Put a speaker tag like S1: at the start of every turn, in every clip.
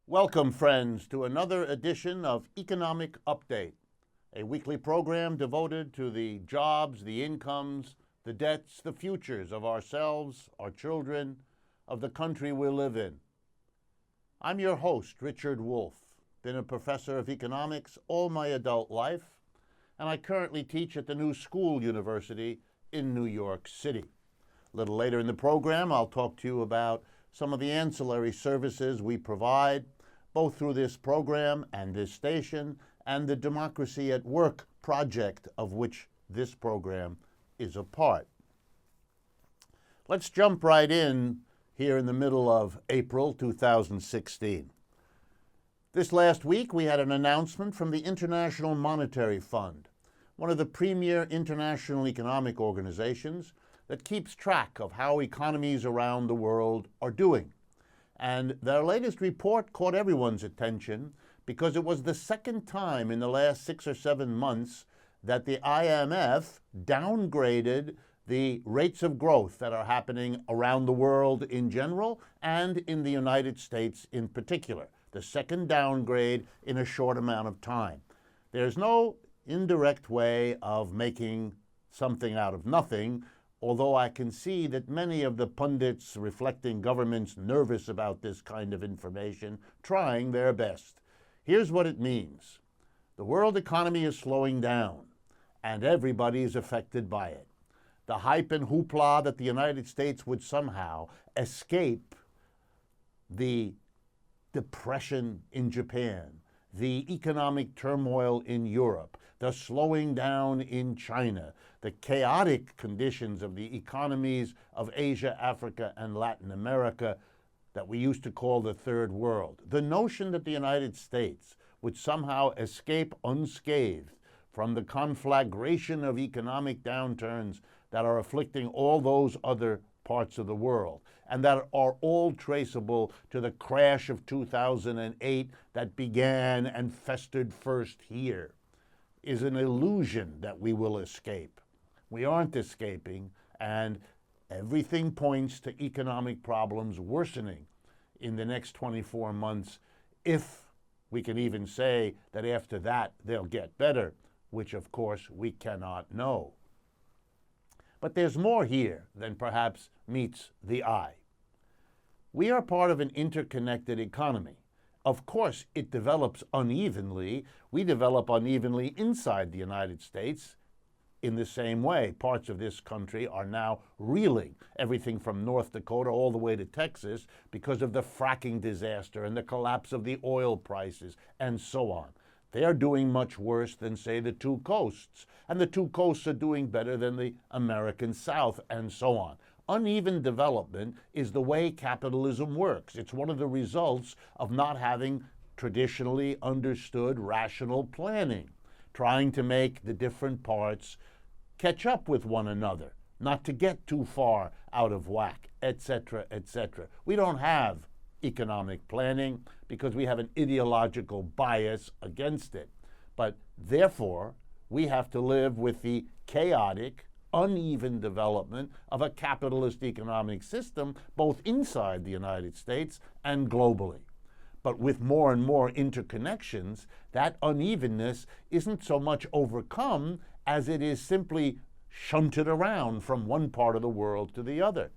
S1: Welcome, friends, to another edition of Economic Update, a weekly program devoted to the jobs, the incomes, the debts, the futures of ourselves, our children, of the country we live in. I'm your host, Richard Wolff, been a professor of economics all my adult life, and I currently teach at the New School University in New York City. A little later in the program, I'll talk to you about some of the ancillary services we provide, both through this program and this station, and the Democracy at Work project of which this program is a part. Let's jump right in here in the middle of April 2016. This last week, we had an announcement from the International Monetary Fund, one of the premier international economic organizations that keeps track of how economies around the world are doing. And their latest report caught everyone's attention because it was the second time in the last 6 or 7 months that the IMF downgraded the rates of growth that are happening around the world in general and in the United States in particular. The second downgrade in a short amount of time. There's no indirect way of making something out of nothing, although I can see that many of the pundits reflecting governments nervous about this kind of information, trying their best. Here's what it means. The world economy is slowing down, and everybody is affected by it. The hype and hoopla that the United States would somehow escape the depression in Japan, the economic turmoil in Europe, the slowing down in China, the chaotic conditions of the economies of Asia, Africa, and Latin America that we used to call the Third World. The notion that the United States would somehow escape unscathed from the conflagration of economic downturns that are afflicting all those other parts of the world, and that are all traceable to the crash of 2008 that began and festered first here, is an illusion that we will escape. We aren't escaping, and everything points to economic problems worsening in the next 24 months, if we can even say that after that they'll get better, which of course we cannot know. But there's more here than perhaps meets the eye. We are part of an interconnected economy. Of course, it develops unevenly. We develop unevenly inside the United States in the same way. Parts of this country are now reeling, everything from North Dakota all the way to Texas, because of the fracking disaster and the collapse of the oil prices and so on. They are doing much worse than, say, the two coasts, and the two coasts are doing better than the American South, and so on. Uneven development is the way capitalism works. It's one of the results of not having traditionally understood rational planning, trying to make the different parts catch up with one another, not to get too far out of whack, etc., etc. We don't have economic planning because we have an ideological bias against it. But therefore, we have to live with the chaotic, uneven development of a capitalist economic system, both inside the United States and globally. But with more and more interconnections, that unevenness isn't so much overcome as it is simply shunted around from one part of the world to the other.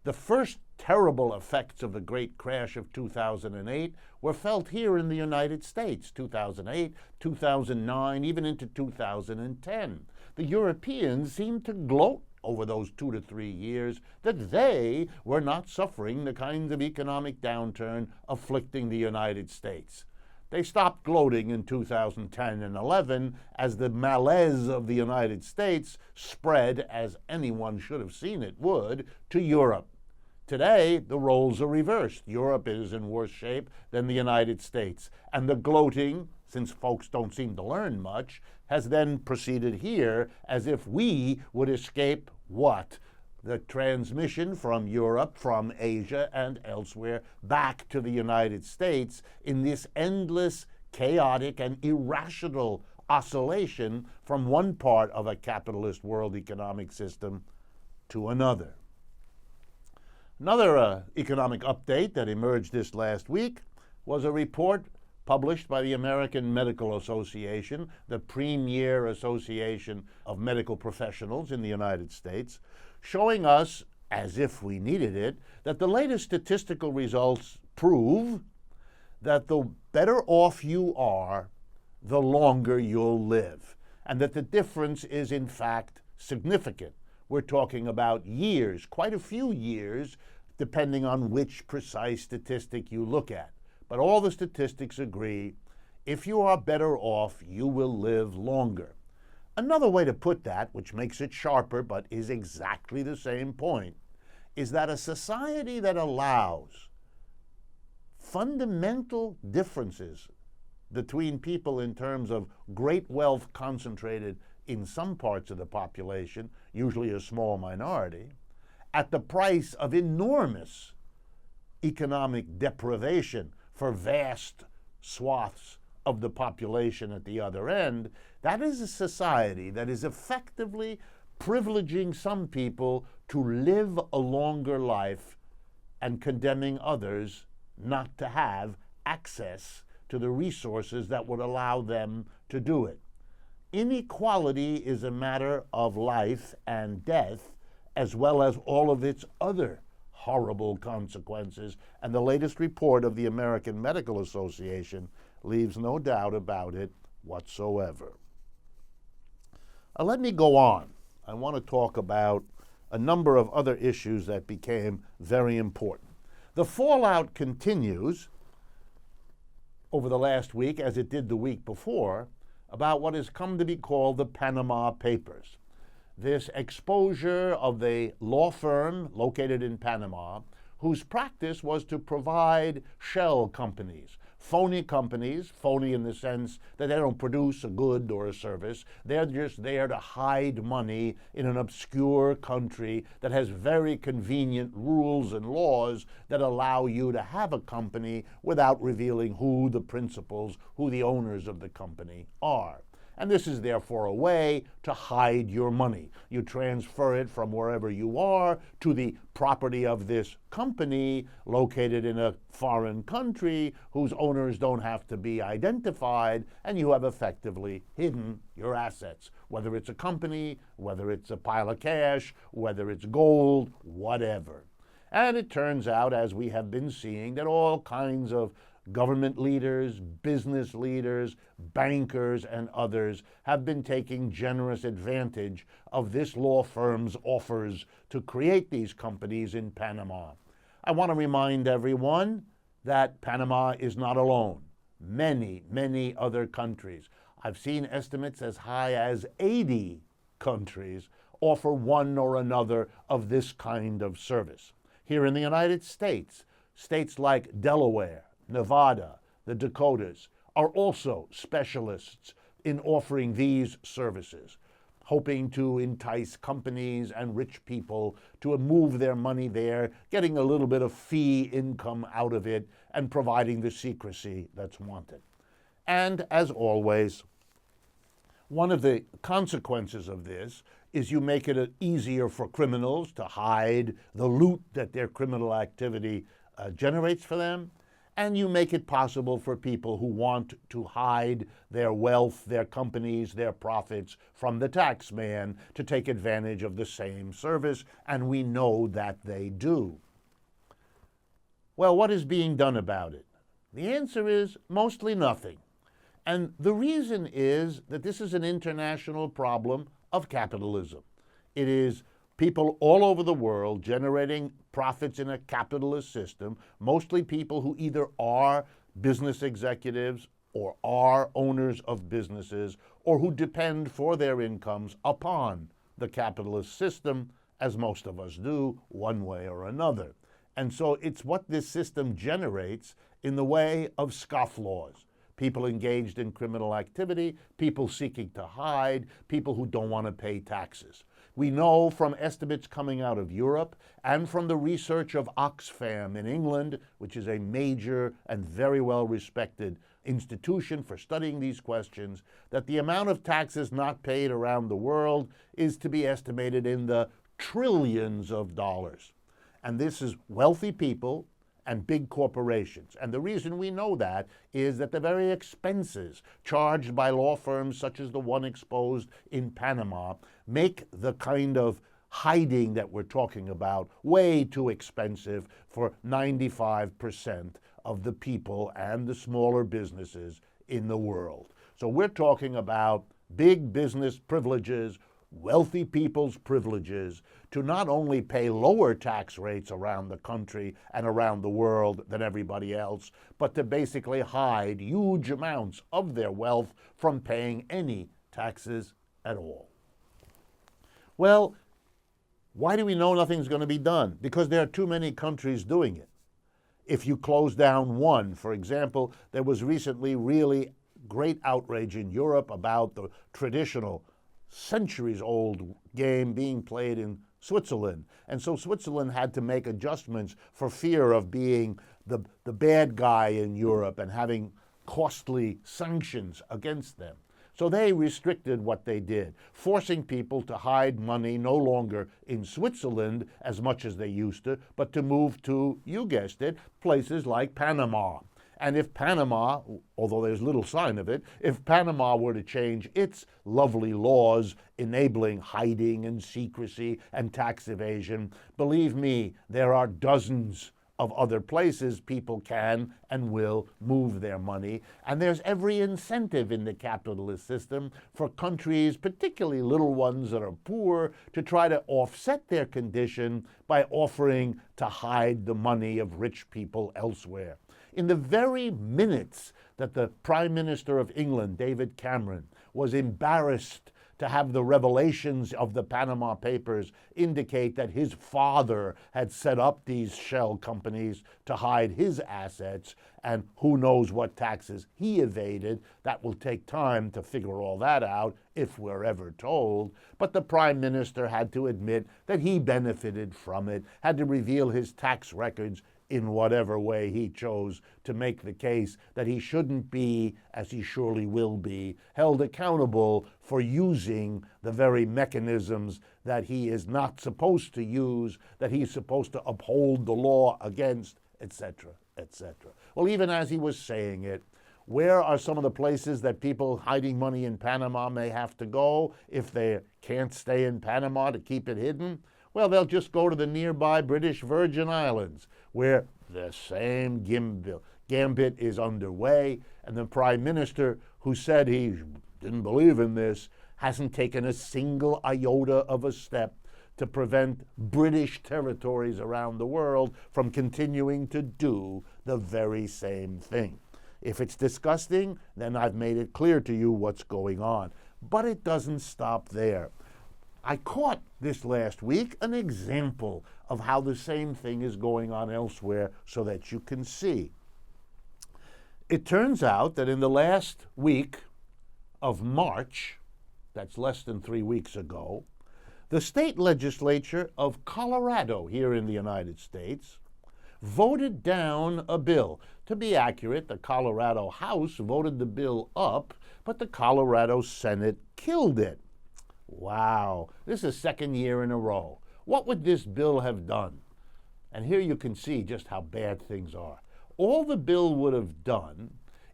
S1: The first terrible effects of the great crash of 2008 were felt here in the United States, 2008, 2009, even into 2010. The Europeans seemed to gloat over those 2 to 3 years that they were not suffering the kinds of economic downturn afflicting the United States. They stopped gloating in 2010 and 11 as the malaise of the United States spread, as anyone should have seen it would, to Europe. Today, the roles are reversed. Europe is in worse shape than the United States. And the gloating, since folks don't seem to learn much, has then proceeded here as if we would escape what? The transmission from Europe, from Asia, and elsewhere back to the United States in this endless, chaotic, and irrational oscillation from one part of a capitalist world economic system to another. Another economic update that emerged this last week was a report published by the American Medical Association, the premier association of medical professionals in the United States, showing us, as if we needed it, that the latest statistical results prove that the better off you are, the longer you'll live, and that the difference is in fact significant. We're talking about years, quite a few years, depending on which precise statistic you look at. But all the statistics agree, if you are better off, you will live longer. Another way to put that, which makes it sharper but is exactly the same point, is that a society that allows fundamental differences between people in terms of great wealth concentrated in some parts of the population, usually a small minority, at the price of enormous economic deprivation for vast swaths of the population at the other end, that is a society that is effectively privileging some people to live a longer life and condemning others not to have access to the resources that would allow them to do it. Inequality is a matter of life and death, as well as all of its other horrible consequences, and the latest report of the American Medical Association leaves no doubt about it whatsoever. Let me go on. I want to talk about a number of other issues that became very important. The fallout continues over the last week, as it did the week before, about what has come to be called the Panama Papers. This exposure of a law firm located in Panama whose practice was to provide shell companies, phony in the sense that they don't produce a good or a service. They're just there to hide money in an obscure country that has very convenient rules and laws that allow you to have a company without revealing who the principals, who the owners of the company are. And this is therefore a way to hide your money. You transfer it from wherever you are to the property of this company located in a foreign country whose owners don't have to be identified, and you have effectively hidden your assets, whether it's a company, whether it's a pile of cash, whether it's gold, whatever. And it turns out, as we have been seeing, that all kinds of government leaders, business leaders, bankers, and others have been taking generous advantage of this law firm's offers to create these companies in Panama. I want to remind everyone that Panama is not alone. Many, many other countries, I've seen estimates as high as 80 countries, offer one or another of this kind of service. Here in the United States, states like Delaware, Nevada, the Dakotas, are also specialists in offering these services, hoping to entice companies and rich people to move their money there, getting a little bit of fee income out of it, and providing the secrecy that's wanted. And as always, one of the consequences of this is you make it easier for criminals to hide the loot that their criminal activity generates for them, and you make it possible for people who want to hide their wealth, their companies, their profits from the tax man to take advantage of the same service, and we know that they do. Well, what is being done about it? The answer is mostly nothing. And the reason is that this is an international problem of capitalism. It is people all over the world generating profits in a capitalist system, mostly people who either are business executives or are owners of businesses or who depend for their incomes upon the capitalist system, as most of us do, one way or another. And so it's what this system generates in the way of scofflaws. People engaged in criminal activity, people seeking to hide, people who don't want to pay taxes. We know from estimates coming out of Europe and from the research of Oxfam in England, which is a major and very well-respected institution for studying these questions, that the amount of taxes not paid around the world is to be estimated in the trillions of dollars. And this is wealthy people and big corporations. And the reason we know that is that the very expenses charged by law firms such as the one exposed in Panama make the kind of hiding that we're talking about way too expensive for 95% of the people and the smaller businesses in the world. So we're talking about big business privileges, wealthy people's privileges, to not only pay lower tax rates around the country and around the world than everybody else, but to basically hide huge amounts of their wealth from paying any taxes at all. Well, why do we know nothing's going to be done? Because there are too many countries doing it. If you close down one, for example, there was recently really great outrage in Europe about the traditional centuries-old game being played in Switzerland. And so Switzerland had to make adjustments for fear of being the bad guy in Europe and having costly sanctions against them. So they restricted what they did, forcing people to hide money no longer in Switzerland as much as they used to, but to move to, you guessed it, places like Panama. And if Panama, although there's little sign of it, if Panama were to change its lovely laws enabling hiding and secrecy and tax evasion, believe me, there are dozens of other places people can and will move their money. And there's every incentive in the capitalist system for countries, particularly little ones that are poor, to try to offset their condition by offering to hide the money of rich people elsewhere. In the very minutes that the Prime Minister of England, David Cameron, was embarrassed to have the revelations of the Panama Papers indicate that his father had set up these shell companies to hide his assets, and who knows what taxes he evaded. That will take time to figure all that out, if we're ever told. But the Prime Minister had to admit that he benefited from it, had to reveal his tax records in whatever way he chose to make the case that he shouldn't be, as he surely will be, held accountable for using the very mechanisms that he is not supposed to use, that he's supposed to uphold the law against, etc., etc. Well, even as he was saying it, where are some of the places that people hiding money in Panama may have to go if they can't stay in Panama to keep it hidden? Well, they'll just go to the nearby British Virgin Islands, where the same gambit is underway, and the Prime Minister, who said he didn't believe in this, hasn't taken a single iota of a step to prevent British territories around the world from continuing to do the very same thing. If it's disgusting, then I've made it clear to you what's going on. But it doesn't stop there. I caught this last week an example of how the same thing is going on elsewhere so that you can see. It turns out that in the last week of March, that's less than 3 weeks ago, the state legislature of Colorado here in the United States voted down a bill. To be accurate, the Colorado House voted the bill up, but the Colorado Senate killed it. Wow, this is second year in a row. What would this bill have done? And here you can see just how bad things are. All the bill would have done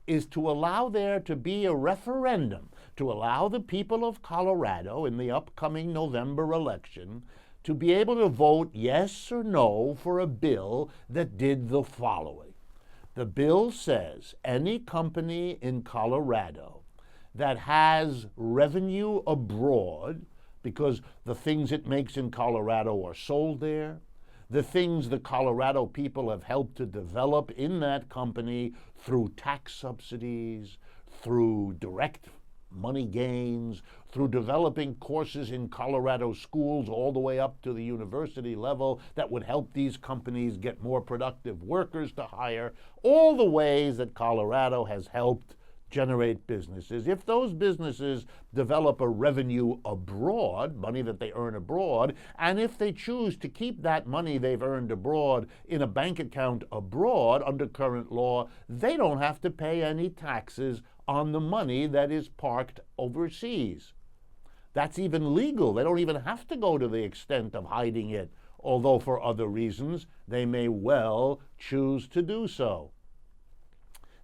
S1: is to allow there to be a referendum, to allow the people of Colorado in the upcoming November election to be able to vote yes or no for a bill that did the following. The bill says any company in Colorado that has revenue abroad, because the things it makes in Colorado are sold there, the things the Colorado people have helped to develop in that company through tax subsidies, through direct money gains, through developing courses in Colorado schools all the way up to the university level that would help these companies get more productive workers to hire, all the ways that Colorado has helped generate businesses. If those businesses develop a revenue abroad, money that they earn abroad, and if they choose to keep that money they've earned abroad in a bank account abroad under current law, they don't have to pay any taxes on the money that is parked overseas. That's even legal. They don't even have to go to the extent of hiding it although for other reasons they may well choose to do so.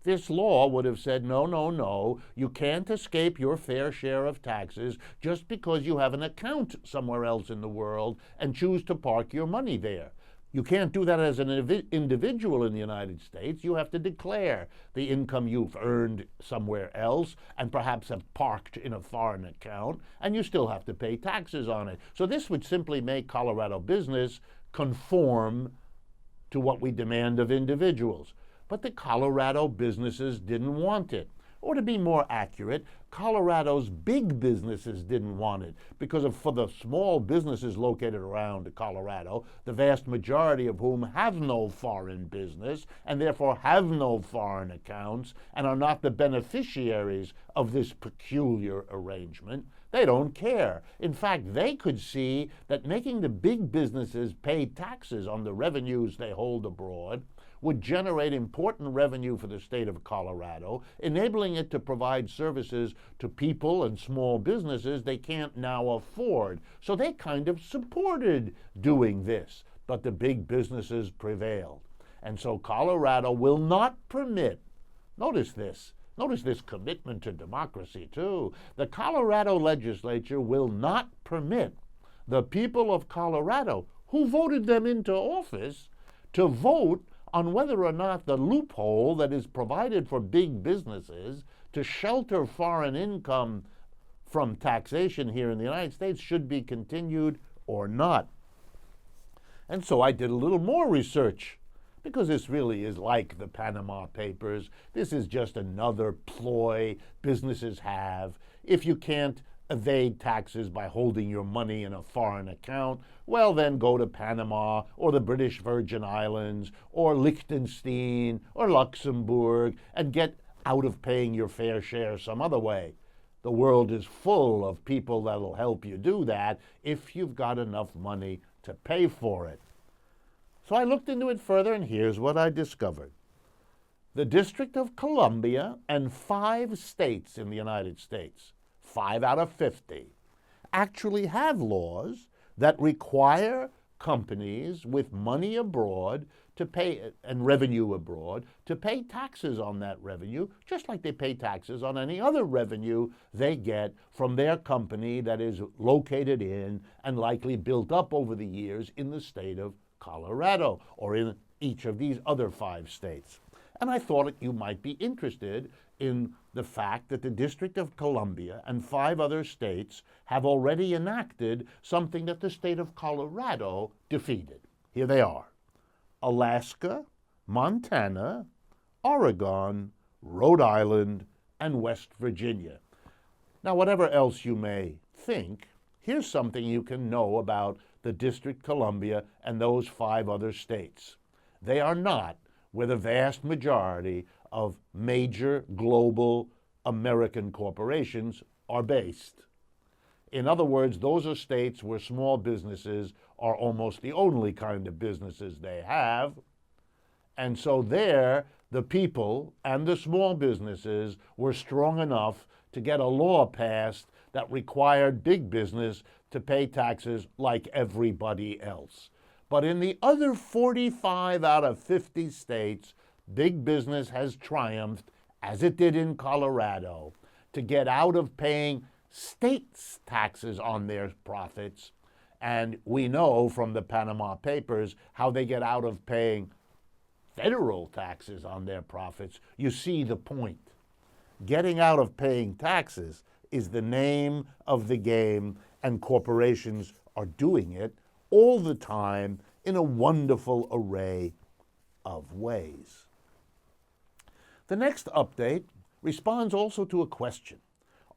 S1: This law would have said, no, no, no, you can't escape your fair share of taxes just because you have an account somewhere else in the world and choose to park your money there. You can't do that as an individual in the United States. You have to declare the income you've earned somewhere else and perhaps have parked in a foreign account, and you still have to pay taxes on it. So this would simply make Colorado business conform to what we demand of individuals. But the Colorado businesses didn't want it. Or to be more accurate, Colorado's big businesses didn't want it because for the small businesses located around Colorado, the vast majority of whom have no foreign business and therefore have no foreign accounts and are not the beneficiaries of this peculiar arrangement, they don't care. In fact, they could see that making the big businesses pay taxes on the revenues they hold abroad would generate important revenue for the state of Colorado, enabling it to provide services to people and small businesses they can't now afford. So they kind of supported doing this, but the big businesses prevailed. And so Colorado will not permit, notice this commitment to democracy too. The Colorado legislature will not permit the people of Colorado, who voted them into office, to vote on whether or not the loophole that is provided for big businesses to shelter foreign income from taxation here in the United States should be continued or not. And so I did a little more research, because this really is like the Panama Papers. This is just another ploy businesses have. If you can't evade taxes by holding your money in a foreign account, well, then go to Panama or the British Virgin Islands or Liechtenstein or Luxembourg and get out of paying your fair share some other way. The world is full of people that'll help you do that if you've got enough money to pay for it. So I looked into it further, and here's what I discovered. The District of Columbia and 5 states in the United States, 5 out of 50, actually have laws that require companies with money abroad to pay, and revenue abroad, to pay taxes on that revenue, just like they pay taxes on any other revenue they get from their company that is located in and likely built up over the years in the state of Colorado or in each of these other 5 states. And I thought you might be interested in the fact that the District of Columbia and 5 other states have already enacted something that the state of Colorado defeated. Here they are: Alaska, Montana, Oregon, Rhode Island, and West Virginia. Now, whatever else you may think, here's something you can know about the District of Columbia and those 5 other states. They are not where the vast majority of major global American corporations are based. In other words, those are states where small businesses are almost the only kind of businesses they have. And so there, the people and the small businesses were strong enough to get a law passed that required big business to pay taxes like everybody else. But in the other 45 out of 50 states, big business has triumphed, as it did in Colorado, to get out of paying states' taxes on their profits. And we know from the Panama Papers how they get out of paying federal taxes on their profits. You see the point. Getting out of paying taxes is the name of the game, and corporations are doing it all the time in a wonderful array of ways. The next update responds also to a question.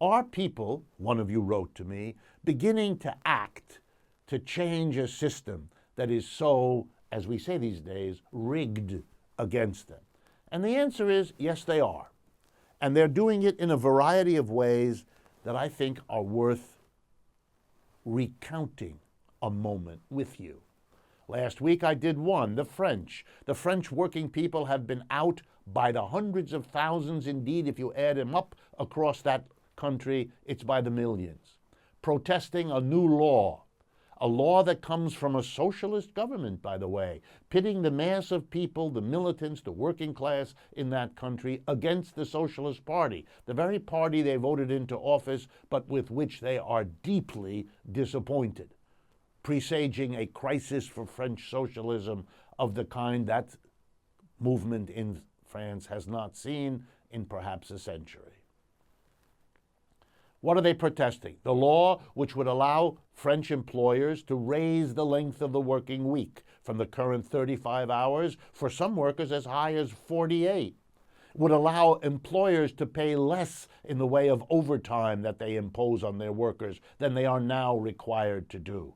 S1: Are people, one of you wrote to me, beginning to act to change a system that is so, as we say these days, rigged against them? And the answer is yes, they are. And they're doing it in a variety of ways that I think are worth recounting a moment with you. Last week I did one, the French. The French working people have been out by the hundreds of thousands. Indeed, if you add them up across that country, it's by the millions, protesting a new law a law that comes from a socialist government, by the way, pitting the mass of people, the militants, the working class in that country against the Socialist Party, the very party they voted into office, but with which they are deeply disappointed, presaging a crisis for French socialism of the kind that movement in France has not seen in perhaps a century. What are they protesting? The law which would allow French employers to raise the length of the working week from the current 35 hours, for some workers as high as 48. Would allow employers to pay less in the way of overtime that they impose on their workers than they are now required to do.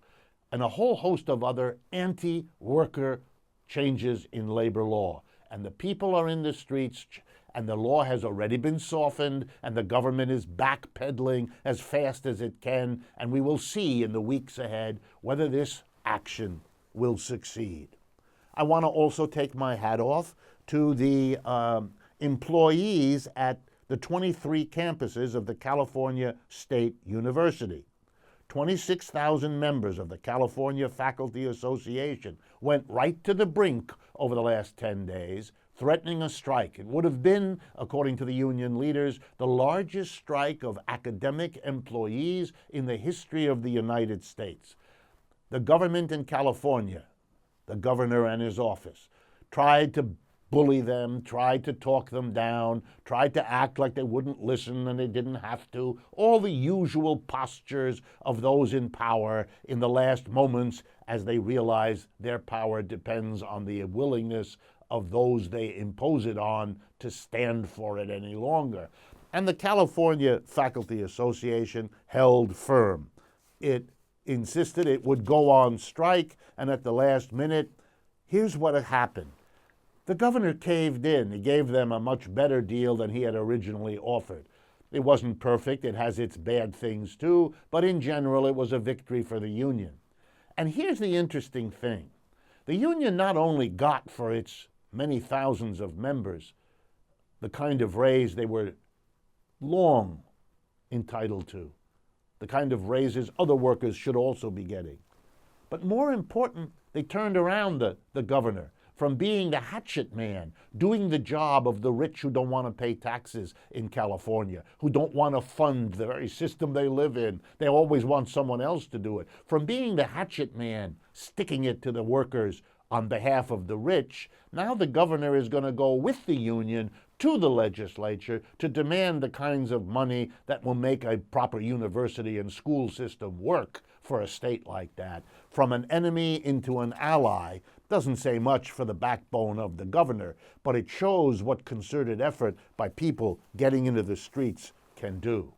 S1: And a whole host of other anti-worker changes in labor law. And the people are in the streets, and the law has already been softened, and the government is backpedaling as fast as it can, and we will see in the weeks ahead whether this action will succeed. I want to also take my hat off to the employees at the 23 campuses of the California State University. 26,000 members of the California Faculty Association went right to the brink over the last 10 days, threatening a strike. It would have been, according to the union leaders, the largest strike of academic employees in the history of the United States. The government in California, the governor and his office, tried to bully them, tried to talk them down, tried to act like they wouldn't listen and they didn't have to, all the usual postures of those in power in the last moments as they realize their power depends on the willingness of those they impose it on to stand for it any longer. And the California Faculty Association held firm. It insisted it would go on strike, and at the last minute, here's what had happened. The governor caved in. He gave them a much better deal than he had originally offered. It wasn't perfect. It has its bad things too, but in general, it was a victory for the union. And here's the interesting thing. The union not only got for its many thousands of members the kind of raise they were long entitled to, the kind of raises other workers should also be getting. But more important, they turned around the governor from being the hatchet man, doing the job of the rich who don't want to pay taxes in California, who don't want to fund the very system they live in. They always want someone else to do it. From being the hatchet man, sticking it to the workers on behalf of the rich, now the governor is going to go with the union to the legislature to demand the kinds of money that will make a proper university and school system work for a state like that. From an enemy into an ally doesn't say much for the backbone of the governor, but it shows what concerted effort by people getting into the streets can do.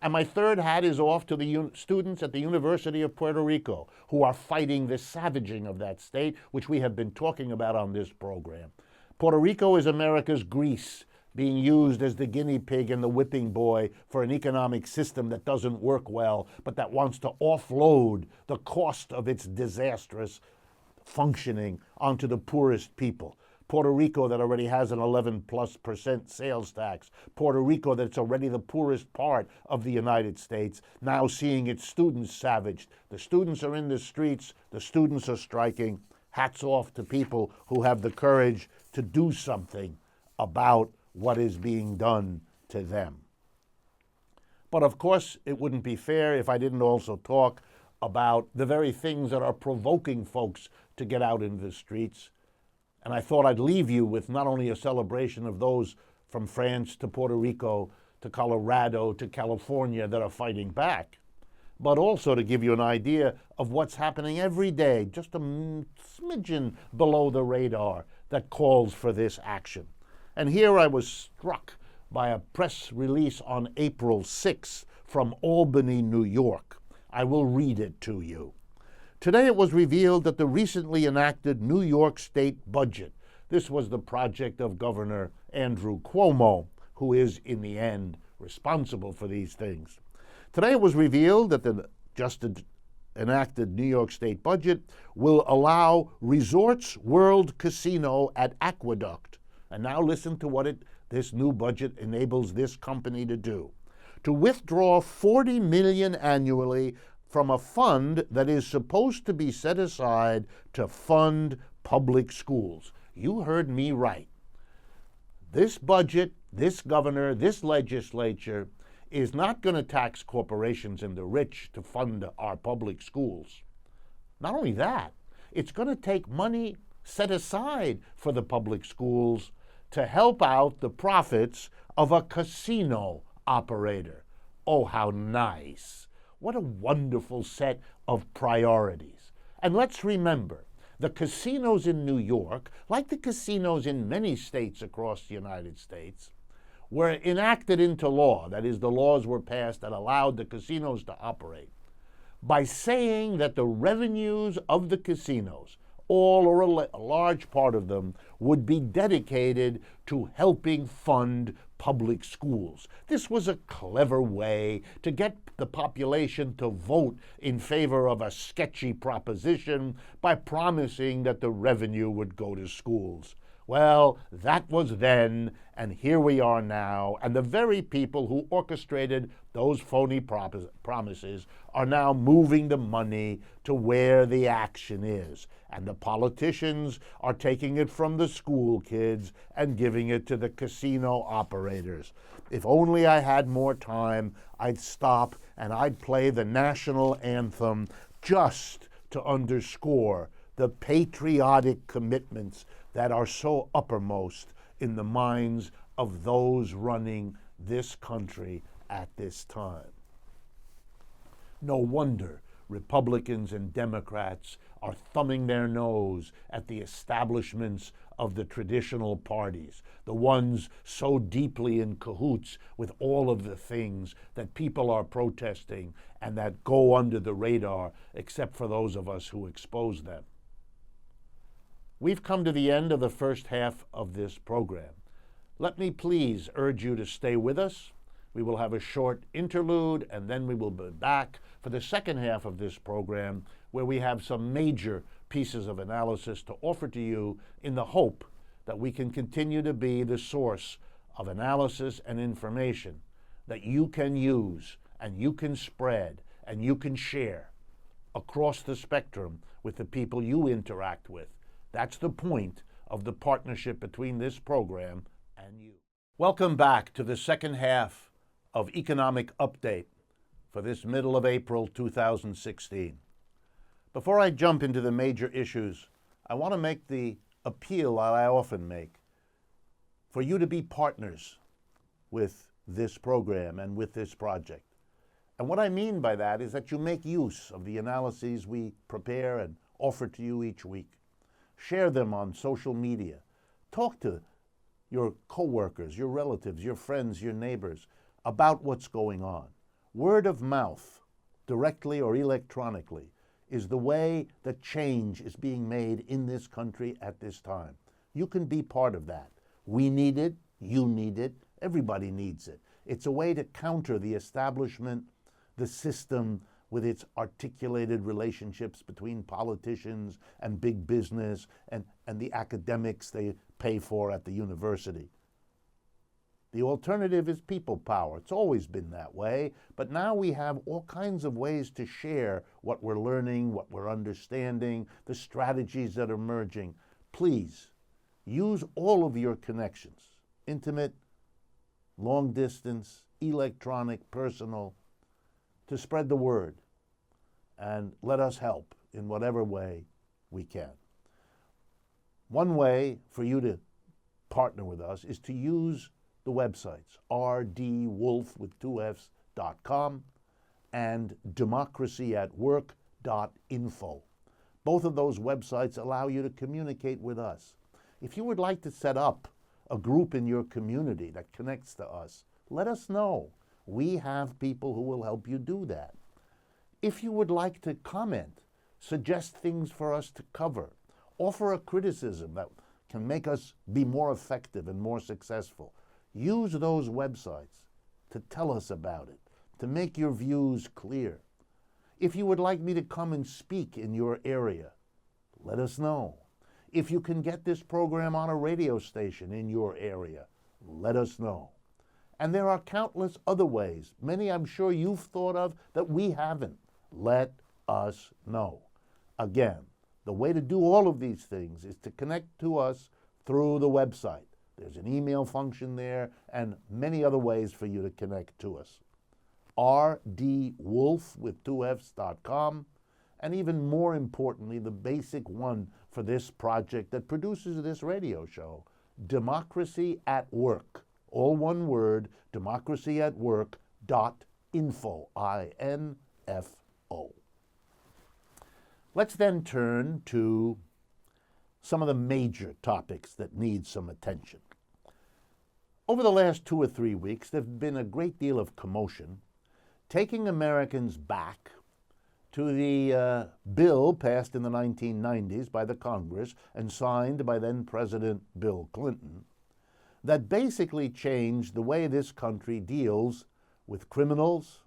S1: And my third hat is off to the students at the University of Puerto Rico who are fighting the savaging of that state, which we have been talking about on this program. Puerto Rico is America's Greece, being used as the guinea pig and the whipping boy for an economic system that doesn't work well, but that wants to offload the cost of its disastrous functioning onto the poorest people. Puerto Rico that already has an 11+% sales tax. Puerto Rico that's already the poorest part of the United States, now seeing its students savaged. The students are in the streets, the students are striking. Hats off to people who have the courage to do something about what is being done to them. But of course, it wouldn't be fair if I didn't also talk about the very things that are provoking folks to get out into the streets. And I thought I'd leave you with not only a celebration of those from France to Puerto Rico to Colorado to California that are fighting back, but also to give you an idea of what's happening every day, just a smidgen below the radar that calls for this action. And here I was struck by a press release on April 6th from Albany, New York. I will read it to you. Today it was revealed that the recently enacted New York State budget, this was the project of Governor Andrew Cuomo, who is in the end responsible for these things. Today it was revealed that the just enacted New York State budget will allow Resorts World Casino at Aqueduct, and now listen to what this new budget enables this company to do, to withdraw $40 million annually from a fund that is supposed to be set aside to fund public schools. You heard me right. This budget, this governor, this legislature is not going to tax corporations and the rich to fund our public schools. Not only that, it's going to take money set aside for the public schools to help out the profits of a casino operator. Oh, how nice. What a wonderful set of priorities. And let's remember, the casinos in New York, like the casinos in many states across the United States, were enacted into law. That is, the laws were passed that allowed the casinos to operate by saying that the revenues of the casinos, all or a large part of them, would be dedicated to helping fund public schools. This was a clever way to get the population to vote in favor of a sketchy proposition by promising that the revenue would go to schools. Well, that was then, and here we are now, and the very people who orchestrated those phony promises are now moving the money to where the action is. And the politicians are taking it from the school kids and giving it to the casino operators. If only I had more time, I'd stop and I'd play the national anthem just to underscore the patriotic commitments that are so uppermost in the minds of those running this country at this time. No wonder Republicans and Democrats are thumbing their nose at the establishments of the traditional parties, the ones so deeply in cahoots with all of the things that people are protesting and that go under the radar, except for those of us who expose them. We've come to the end of the first half of this program. Let me please urge you to stay with us. We will have a short interlude, and then we will be back for the second half of this program, where we have some major pieces of analysis to offer to you in the hope that we can continue to be the source of analysis and information that you can use and you can spread and you can share across the spectrum with the people you interact with. That's the point of the partnership between this program and you. Welcome back to the second half of Economic Update for this middle of April 2016. Before I jump into the major issues, I want to make the appeal that I often make for you to be partners with this program and with this project. And what I mean by that is that you make use of the analyses we prepare and offer to you each week. Share them on social media. Talk to your coworkers, your relatives, your friends, your neighbors about what's going on. Word of mouth, directly or electronically, is the way that change is being made in this country at this time. You can be part of that. We need it, you need it, everybody needs it. It's a way to counter the establishment, the system, with its articulated relationships between politicians and big business and the academics they pay for at the university. The alternative is people power. It's always been that way, but now we have all kinds of ways to share what we're learning, what we're understanding, the strategies that are emerging. Please, use all of your connections, intimate, long distance, electronic, personal, to spread the word, and let us help in whatever way we can. One way for you to partner with us is to use the websites rdwolf.com and democracyatwork.info. Both of those websites allow you to communicate with us. If you would like to set up a group in your community that connects to us, let us know. We have people who will help you do that. If you would like to comment, suggest things for us to cover, offer a criticism that can make us be more effective and more successful, use those websites to tell us about it, to make your views clear. If you would like me to come and speak in your area, let us know. If you can get this program on a radio station in your area, let us know. And there are countless other ways, many I'm sure you've thought of that we haven't, Let us know. Again, the way to do all of these things is to connect to us through the website. There's an email function there and many other ways for you to connect to us. rdwolf with 2fs.com, and even more importantly, the basic one for this project that produces this radio show, Democracy at Work. All one word, democracyatwork.info, I-N-F-O. Let's then turn to some of the major topics that need some attention. Over the last 2 or 3 weeks, there's been a great deal of commotion taking Americans back to the bill passed in the 1990s by the Congress and signed by then President Bill Clinton that basically changed the way this country deals with criminals,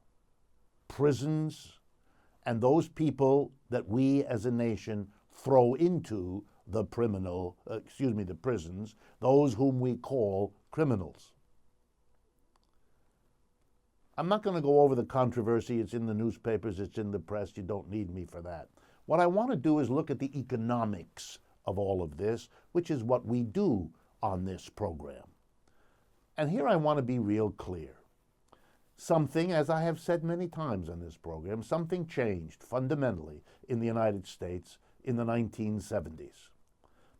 S1: prisons, and those people that we as a nation throw into the prisons, those whom we call criminals. I'm not going to go over the controversy. It's in the newspapers, it's in the press. You don't need me for that. What I want to do is look at the economics of all of this, which is what we do on this program. And here I want to be real clear. Something, as I have said many times on this program, something changed fundamentally in the United States in the 1970s.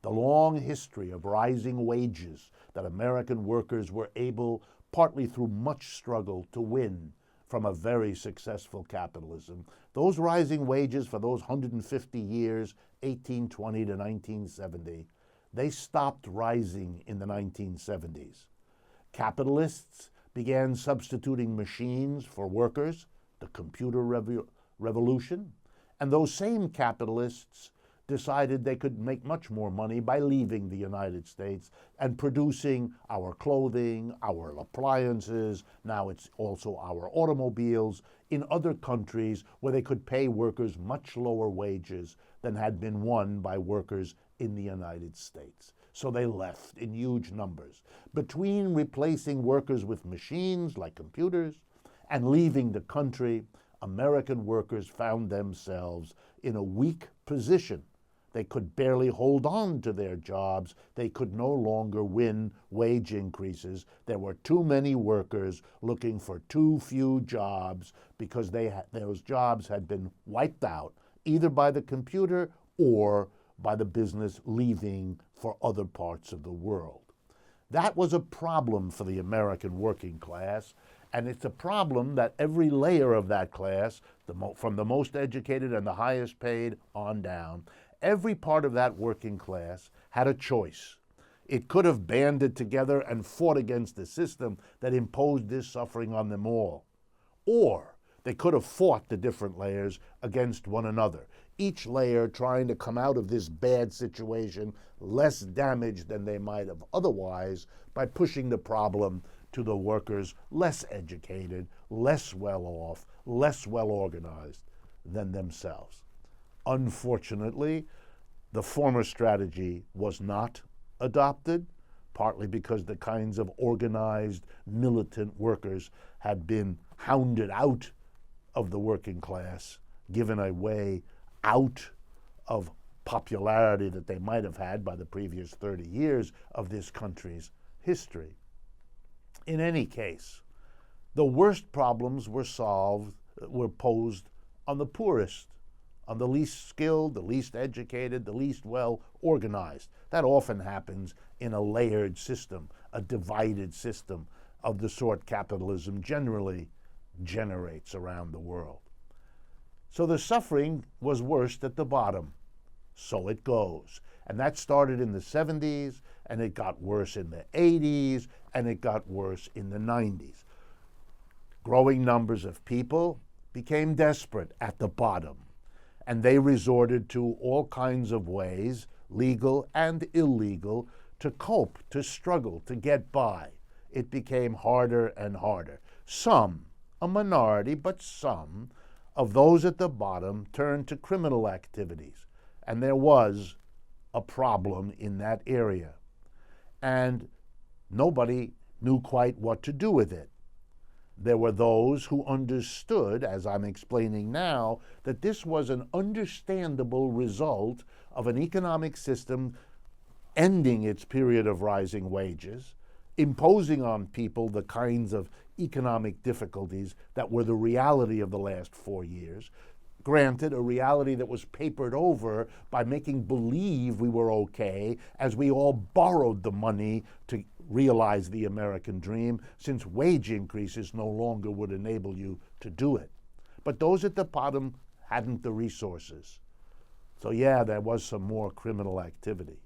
S1: The long history of rising wages that American workers were able, partly through much struggle, to win from a very successful capitalism. Those rising wages for those 150 years, 1820 to 1970, they stopped rising in the 1970s. Capitalists began substituting machines for workers, the computer revolution, and those same capitalists decided they could make much more money by leaving the United States and producing our clothing, our appliances, now it's also our automobiles, in other countries where they could pay workers much lower wages than had been won by workers in the United States. So they left in huge numbers. Between replacing workers with machines like computers and leaving the country, American workers found themselves in a weak position. They could barely hold on to their jobs. They could no longer win wage increases. There were too many workers looking for too few jobs because those jobs had been wiped out either by the computer or by the business leaving for other parts of the world. That was a problem for the American working class, and it's a problem that every layer of that class, from the most educated and the highest paid on down, every part of that working class had a choice. It could have banded together and fought against the system that imposed this suffering on them all. Or they could have fought the different layers against one another, each layer trying to come out of this bad situation less damaged than they might have otherwise by pushing the problem to the workers less educated, less well off, less well organized than themselves. Unfortunately, the former strategy was not adopted, partly because the kinds of organized, militant workers had been hounded out of the working class, given a way out of popularity that they might have had by the previous 30 years of this country's history. In any case, the worst problems were posed on the poorest, on the least skilled, the least educated, the least well organized. That often happens in a layered system, a divided system of the sort capitalism generally generates around the world. So the suffering was worst at the bottom. So it goes. And that started in the 70s, and it got worse in the 80s, and it got worse in the 90s. Growing numbers of people became desperate at the bottom, and they resorted to all kinds of ways, legal and illegal, to cope, to struggle, to get by. It became harder and harder. Some, a minority, but some, of those at the bottom turned to criminal activities, and there was a problem in that area. And nobody knew quite what to do with it. there were those who understood, as I'm explaining now, that this was an understandable result of an economic system ending its period of rising wages, imposing on people the kinds of economic difficulties that were the reality of the last 4 years. Granted, a reality that was papered over by making believe we were okay as we all borrowed the money to realize the American dream, since wage increases no longer would enable you to do it. But those at the bottom hadn't the resources. So yeah, there was some more criminal activity.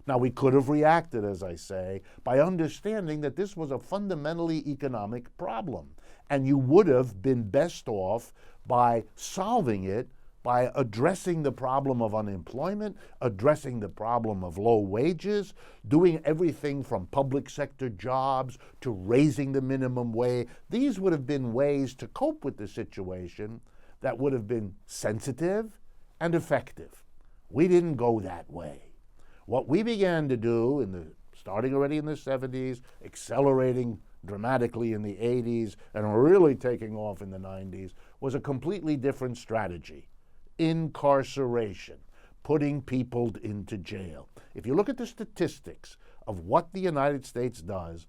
S1: Now, we could have reacted, as I say, by understanding that this was a fundamentally economic problem, and you would have been best off by solving it, by addressing the problem of unemployment, addressing the problem of low wages, doing everything from public sector jobs to raising the minimum wage. These would have been ways to cope with the situation that would have been sensitive and effective. We didn't go that way. What we began to do, starting already in the 70s, accelerating dramatically in the 80s, and really taking off in the 90s, was a completely different strategy. Incarceration, putting people into jail. If you look at the statistics of what the United States does,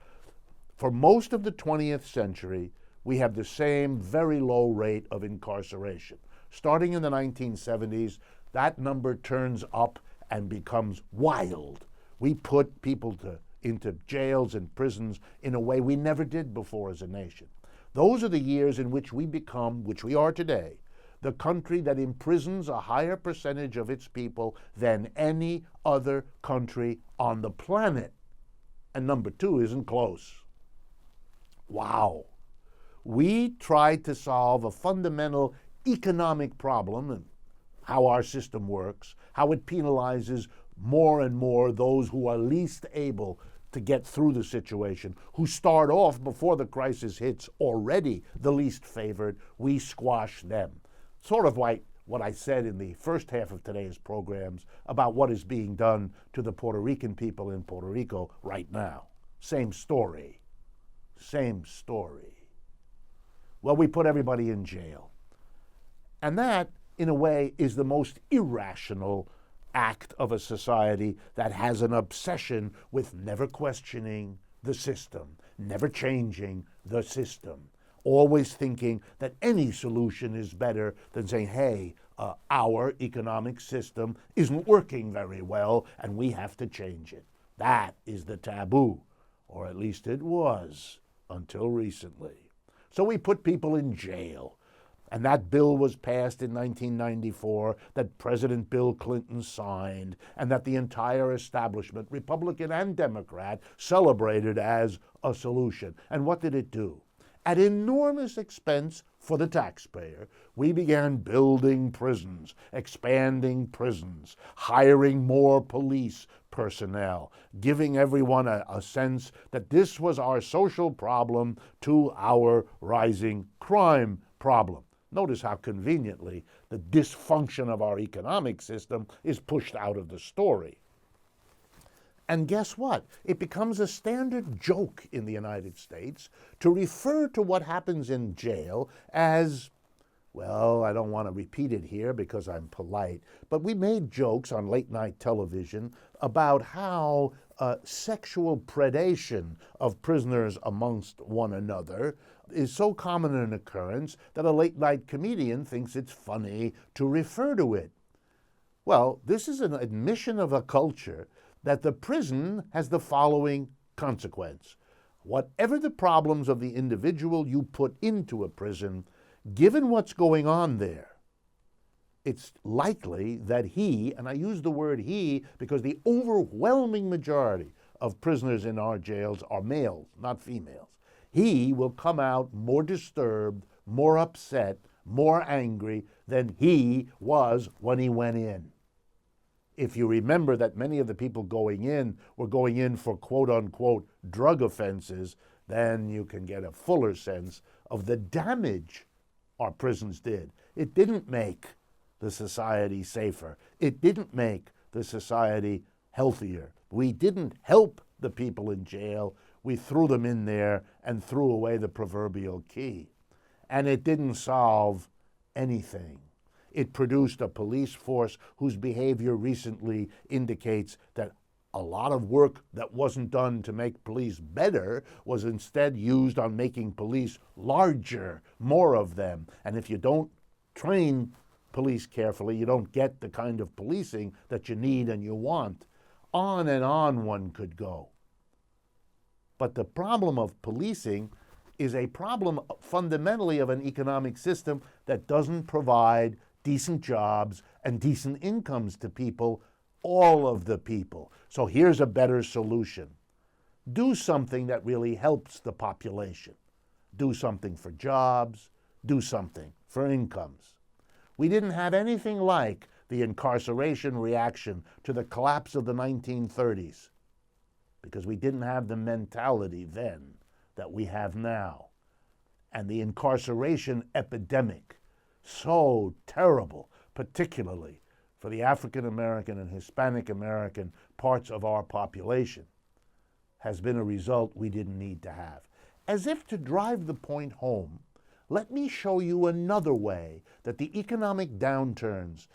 S1: for most of the 20th century, we have the same very low rate of incarceration. Starting in the 1970s, that number turns up and becomes wild. We put people into jails and prisons in a way we never did before as a nation. Those are the years in which we become, which we are today, the country that imprisons a higher percentage of its people than any other country on the planet. And number two isn't close. Wow. We tried to solve a fundamental economic problem, and how our system works, how it penalizes more and more those who are least able to get through the situation, who start off before the crisis hits already the least favored. We squash them. Sort of like what I said in the first half of today's programs about what is being done to the Puerto Rican people in Puerto Rico right now. Same story. Same story. Well, we put everybody in jail. And that, in a way, is the most irrational act of a society that has an obsession with never questioning the system, never changing the system, always thinking that any solution is better than saying, hey, our economic system isn't working very well and we have to change it. That is the taboo, or at least it was until recently. So we put people in jail. And that bill was passed in 1994 that President Bill Clinton signed and that the entire establishment, Republican and Democrat, celebrated as a solution. And what did it do? At enormous expense for the taxpayer, we began building prisons, expanding prisons, hiring more police personnel, giving everyone a sense that this was our social problem to our rising crime problem. Notice how conveniently the dysfunction of our economic system is pushed out of the story. And guess what? It becomes a standard joke in the United States to refer to what happens in jail as, well, I don't want to repeat it here because I'm polite, but we made jokes on late night television about how sexual predation of prisoners amongst one another is so common an occurrence that a late night comedian thinks it's funny to refer to it. Well, this is an admission of a culture that the prison has the following consequence. Whatever the problems of the individual you put into a prison, given what's going on there, it's likely that he, and I use the word he because the overwhelming majority of prisoners in our jails are males, not females. He will come out more disturbed, more upset, more angry than he was when he went in. If you remember that many of the people going in were going in for quote-unquote drug offenses, then you can get a fuller sense of the damage our prisons did. It didn't make the society safer. It didn't make the society healthier. We didn't help the people in jail. We threw them in there and threw away the proverbial key. And it didn't solve anything. It produced a police force whose behavior recently indicates that a lot of work that wasn't done to make police better was instead used on making police larger, more of them. And if you don't train police carefully, you don't get the kind of policing that you need and you want. On and on one could go. But the problem of policing is a problem fundamentally of an economic system that doesn't provide decent jobs and decent incomes to people, all of the people. So here's a better solution. Do something that really helps the population. Do something for jobs, do something for incomes. We didn't have anything like the incarceration reaction to the collapse of the 1930s because we didn't have the mentality then that we have now. And the incarceration epidemic, so terrible, particularly for the African American and Hispanic American parts of our population, has been a result we didn't need to have. As if to drive the point home, let me show you another way that the economic downturns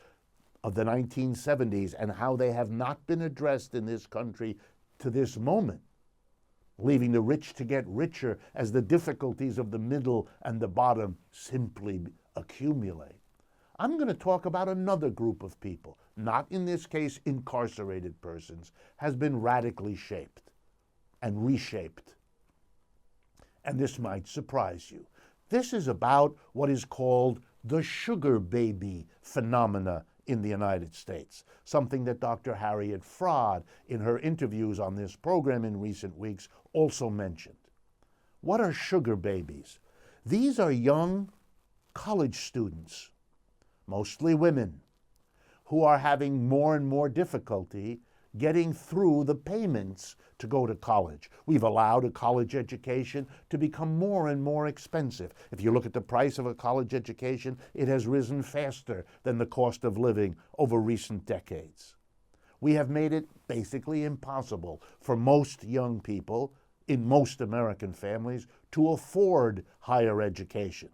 S1: of the 1970s and how they have not been addressed in this country to this moment, leaving the rich to get richer as the difficulties of the middle and the bottom simply accumulate. I'm going to talk about another group of people, not in this case incarcerated persons, has been radically shaped and reshaped. And this might surprise you. This is about what is called the sugar baby phenomena in the United States, something that Dr. Harriet Fraad, in her interviews on this program in recent weeks, also mentioned. What are sugar babies? These are young college students, mostly women, who are having more and more difficulty getting through the payments to go to college. We've allowed a college education to become more and more expensive. If you look at the price of a college education, it has risen faster than the cost of living over recent decades. We have made it basically impossible for most young people in most American families to afford higher education.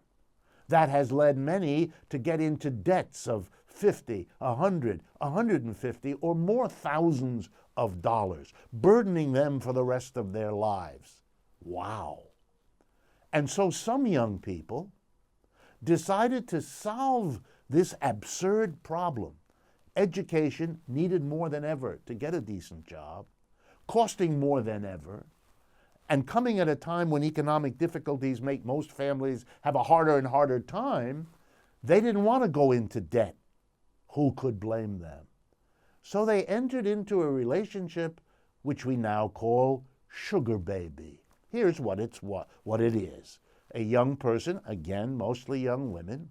S1: That has led many to get into debts of 50, 100, 150, or more thousands of dollars, burdening them for the rest of their lives. Wow. And so some young people decided to solve this absurd problem. Education needed more than ever to get a decent job, costing more than ever, and coming at a time when economic difficulties make most families have a harder and harder time. They didn't want to go into debt. Who could blame them? So they entered into a relationship which we now call sugar baby. Here's what it is. A young person, again, mostly young women,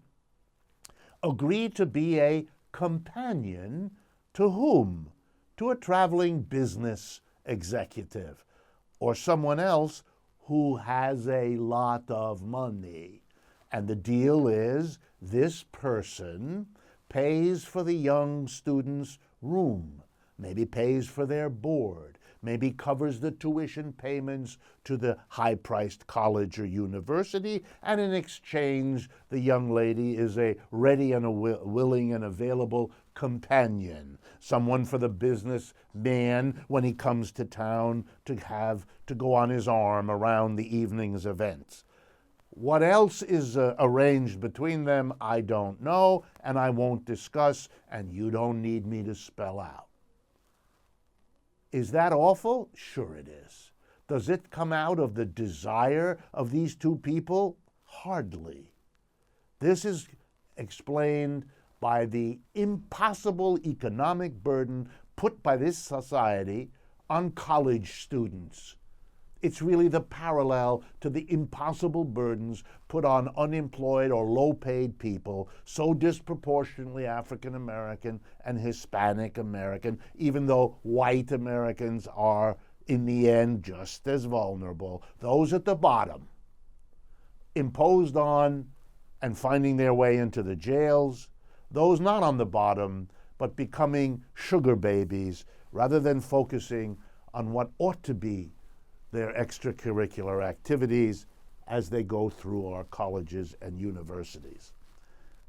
S1: agreed to be a companion to whom? To a traveling business executive or someone else who has a lot of money. And the deal is this person pays for the young students' room, maybe pays for their board, maybe covers the tuition payments to the high-priced college or university, and in exchange, the young lady is a ready and a willing and available companion, someone for the businessman when he comes to town to go on his arm around the evening's events. What else is arranged between them, I don't know, and I won't discuss, and you don't need me to spell out. Is that awful? Sure it is. Does it come out of the desire of these two people? Hardly. This is explained by the impossible economic burden put by this society on college students. It's really the parallel to the impossible burdens put on unemployed or low-paid people, so disproportionately African American and Hispanic American, even though white Americans are, in the end, just as vulnerable. Those at the bottom, imposed on and finding their way into the jails, those not on the bottom, but becoming sugar babies rather than focusing on what ought to be their extracurricular activities as they go through our colleges and universities.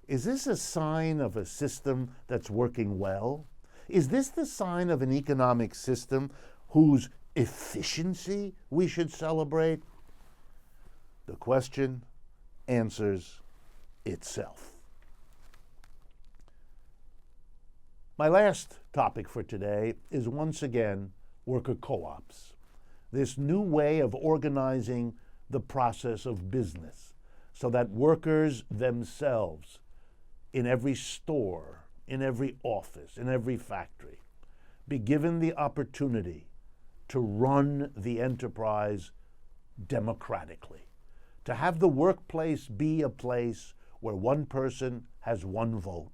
S1: Is this a sign of a system that's working well? Is this the sign of an economic system whose efficiency we should celebrate? The question answers itself. My last topic for today is once again worker co-ops, this new way of organizing the process of business so that workers themselves in every store, in every office, in every factory, be given the opportunity to run the enterprise democratically, to have the workplace be a place where one person has one vote,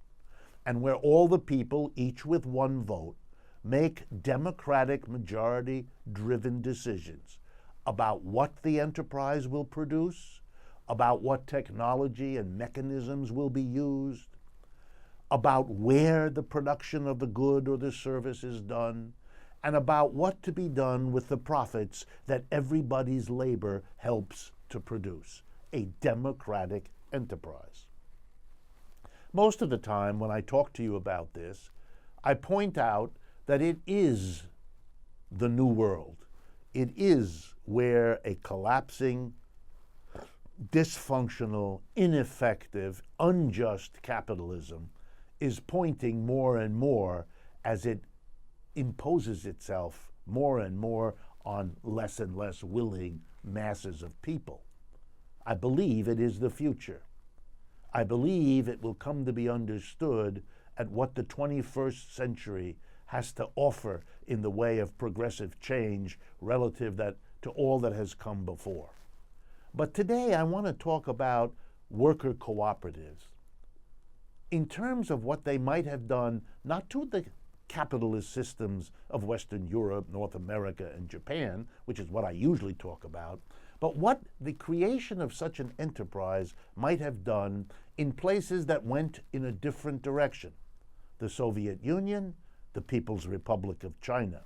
S1: and where all the people, each with one vote, make democratic majority-driven decisions about what the enterprise will produce, about what technology and mechanisms will be used, about where the production of the good or the service is done, and about what to be done with the profits that everybody's labor helps to produce. A democratic enterprise. Most of the time when I talk to you about this, I point out that it is the new world. It is where a collapsing, dysfunctional, ineffective, unjust capitalism is pointing more and more as it imposes itself more and more on less and less willing masses of people. I believe it is the future. I believe it will come to be understood at what the 21st century has to offer in the way of progressive change relative to all that has come before. But today I want to talk about worker cooperatives in terms of what they might have done, not to the capitalist systems of Western Europe, North America, and Japan, which is what I usually talk about, but what the creation of such an enterprise might have done in places that went in a different direction. The Soviet Union, the People's Republic of China.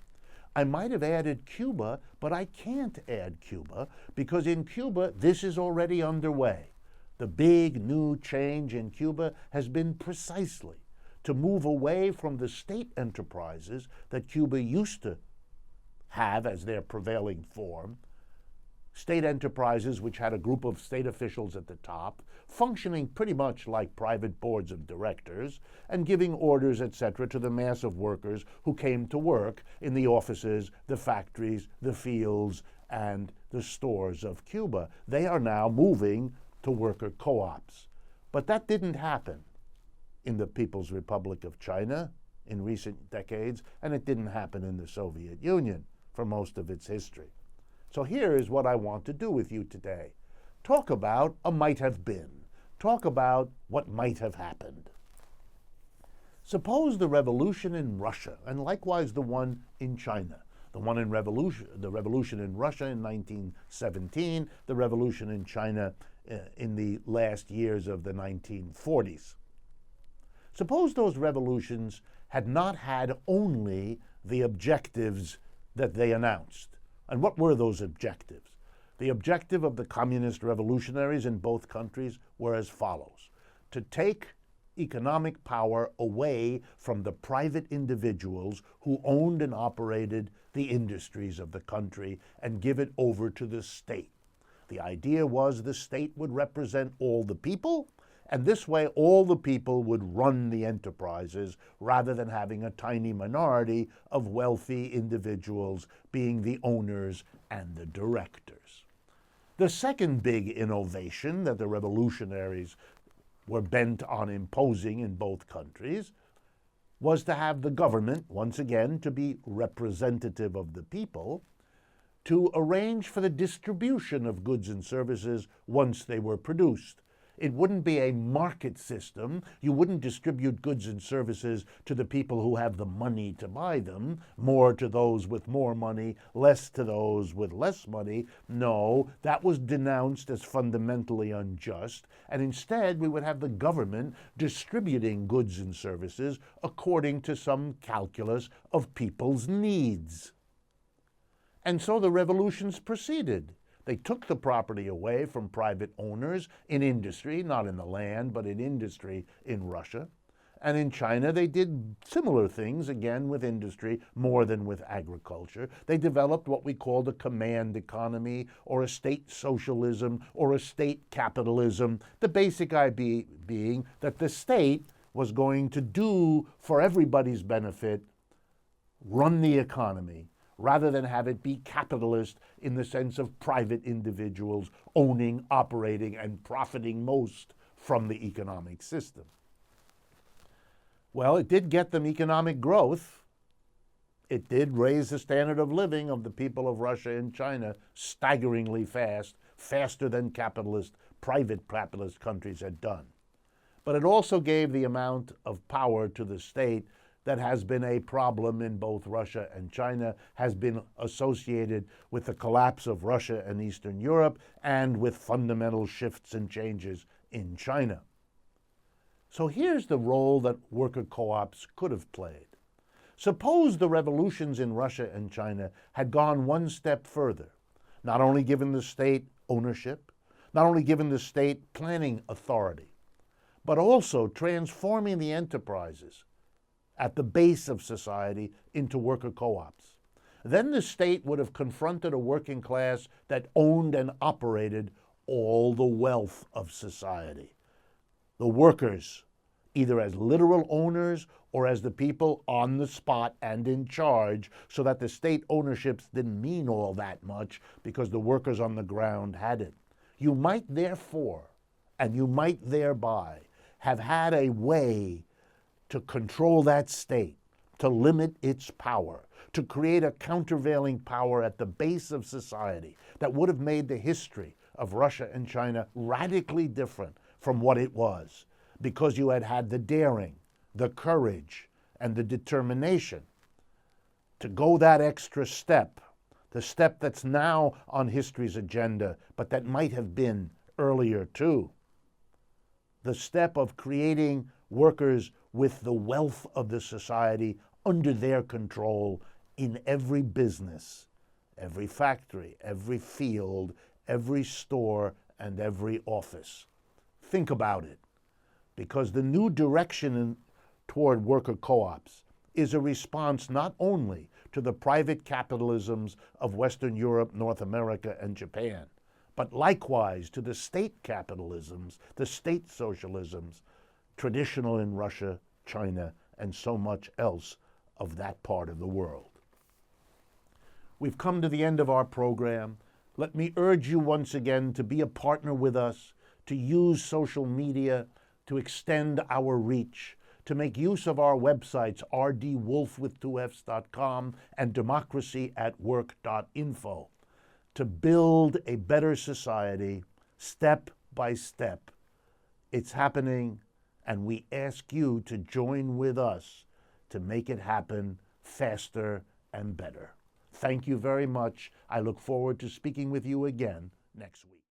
S1: I might have added Cuba, but I can't add Cuba because in Cuba this is already underway. The big new change in Cuba has been precisely to move away from the state enterprises that Cuba used to have as their prevailing form, state enterprises which had a group of state officials at the top, functioning pretty much like private boards of directors, and giving orders, etc., to the mass of workers who came to work in the offices, the factories, the fields, and the stores of Cuba. They are now moving to worker co-ops. But that didn't happen in the People's Republic of China in recent decades, and it didn't happen in the Soviet Union for most of its history. So here is what I want to do with you today. Talk about a might have been. Talk about what might have happened. Suppose the revolution in Russia, and likewise the one in China, the revolution in Russia in 1917, the revolution in China in the last years of the 1940s. Suppose those revolutions had not had only the objectives that they announced. And what were those objectives? The objective of the communist revolutionaries in both countries were as follows: to take economic power away from the private individuals who owned and operated the industries of the country and give it over to the state. The idea was the state would represent all the people, and this way all the people would run the enterprises rather than having a tiny minority of wealthy individuals being the owners and the directors. The second big innovation that the revolutionaries were bent on imposing in both countries was to have the government, once again, to be representative of the people, to arrange for the distribution of goods and services once they were produced. It wouldn't be a market system. You wouldn't distribute goods and services to the people who have the money to buy them, more to those with more money, less to those with less money. No, that was denounced as fundamentally unjust, and instead we would have the government distributing goods and services according to some calculus of people's needs. And so the revolutions proceeded. They took the property away from private owners in industry, not in the land, but in industry in Russia. And in China, they did similar things, again with industry, more than with agriculture. They developed what we called a command economy, or a state socialism, or a state capitalism. The basic idea being that the state was going to do, for everybody's benefit, run the economy, rather than have it be capitalist in the sense of private individuals owning, operating, and profiting most from the economic system. Well, it did get them economic growth. It did raise the standard of living of the people of Russia and China staggeringly fast, faster than private capitalist countries had done. But it also gave the amount of power to the state that has been a problem in both Russia and China, has been associated with the collapse of Russia and Eastern Europe, and with fundamental shifts and changes in China. So here's the role that worker co-ops could have played. Suppose the revolutions in Russia and China had gone one step further, not only given the state ownership, not only given the state planning authority, but also transforming the enterprises at the base of society into worker co-ops. Then the state would have confronted a working class that owned and operated all the wealth of society. The workers, either as literal owners or as the people on the spot and in charge, so that the state ownerships didn't mean all that much because the workers on the ground had it. You might therefore, and you might thereby, have had a way to control that state, to limit its power, to create a countervailing power at the base of society that would have made the history of Russia and China radically different from what it was, because you had had the daring, the courage, and the determination to go that extra step, the step that's now on history's agenda, but that might have been earlier too. The step of creating workers with the wealth of the society under their control in every business, every factory, every field, every store, and every office. Think about it, because the new direction toward worker co-ops is a response not only to the private capitalisms of Western Europe, North America, and Japan, but likewise to the state capitalisms, the state socialisms, traditional in Russia, China, and so much else of that part of the world. We've come to the end of our program. Let me urge you once again to be a partner with us, to use social media, to extend our reach, to make use of our websites, rdwolf.com and democracyatwork.info, to build a better society step by step. It's happening, and we ask you to join with us to make it happen faster and better. Thank you very much. I look forward to speaking with you again next week.